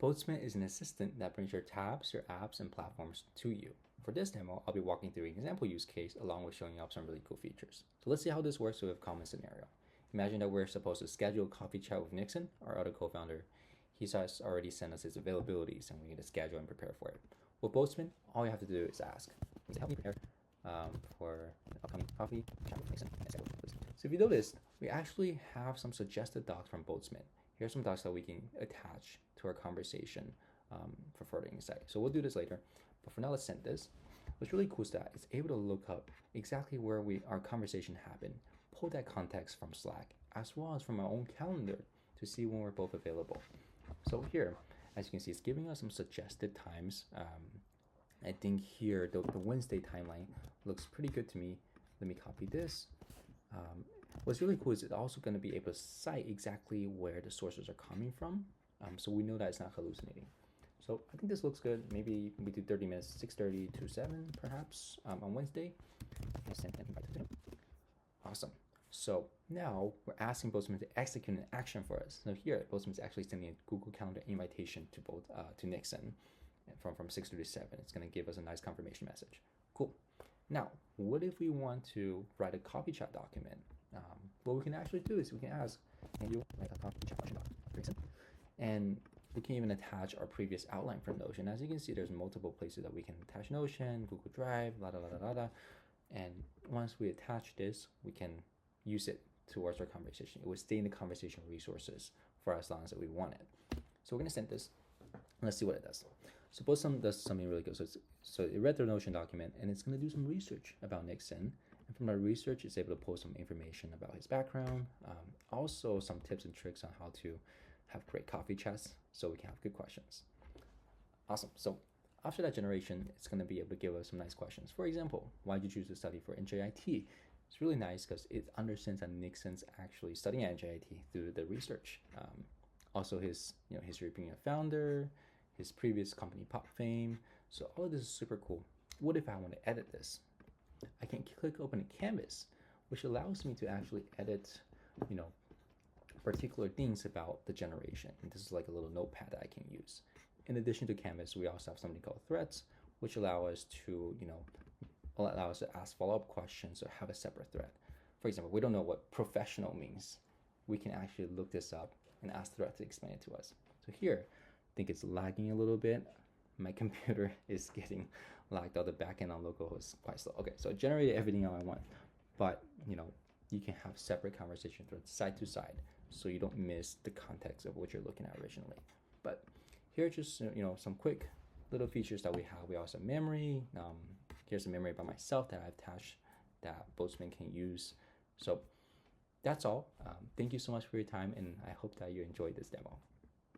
Boltzman is an assistant that brings your tabs, your apps, and platforms to you. For this demo, I'll be walking through an example use case along with showing up some really cool features. So let's see how this works with a common scenario. Imagine that we're supposed to schedule a coffee chat with Nixon, our other co-founder. He's already sent us his availabilities and we need to schedule and prepare for it. With Boltzman, all you have to do is ask, help me prepare for an upcoming coffee chat with Nixon. So if you notice, we actually have some suggested docs from Boltzman. Here's some docs that we can attach to our conversation for further insight. So we'll do this later, but for now, let's send this. What's really cool is that it's able to look up exactly where our conversation happened, pull that context from Slack, as well as from our own calendar to see when we're both available. So here, as you can see, it's giving us some suggested times. I think here, the Wednesday timeline looks pretty good to me. Let me copy this. What's really cool is it's also going to be able to cite exactly where the sources are coming from, so we know that it's not hallucinating. So I think this looks good. Maybe we do 30 minutes, 6:30 to 7 perhaps on Wednesday. Awesome. So now we're asking Boltzman to execute an action for us. So here, Boltzman is actually sending a Google Calendar invitation to Nixon from 6:30 to 7. It's going to give us a nice confirmation message. Cool. Now, what if we want to write a coffee chat document? What we can actually do is we can ask, can you write a coffee chat document? And we can even attach our previous outline from Notion. As you can see, there's multiple places that we can attach Notion, Google Drive, and once we attach this, we can use it towards our conversation. It will stay in the conversation resources for as long as we want it. So we're gonna send this. Let's see what it does. So Boltzman does something really good. So it read the Notion document and it's gonna do some research about Nixon. And from that research, it's able to pull some information about his background, also some tips and tricks on how to have great coffee chats so we can have good questions. Awesome. So after that generation, it's going to be able to give us some nice questions. For example, why did you choose to study for NJIT? It's really nice because it understands that Nixon's actually studying at NJIT through the research. Also his history of being a founder, his previous company pop fame. So all of this is super cool. What if I want to edit this? I can click open a canvas, which allows me to actually edit, particular things about the generation. And this is like a little notepad that I can use. In addition to canvas, we also have something called threads, which allow us to, ask follow-up questions or have a separate thread. For example, we don't know what professional means. We can actually look this up and ask the thread to explain it to us. So here, I think it's lagging a little bit. My computer is getting lagged out. The backend on local is quite slow. Okay, so it generated everything I want, but you can have separate conversation threads side to side, so you don't miss the context of what you're looking at originally. But here are just some quick little features that we have. We also have memory. Here's a memory by myself that I've attached that Boltzman can use. So that's all. Thank you so much for your time, and I hope that you enjoyed this demo.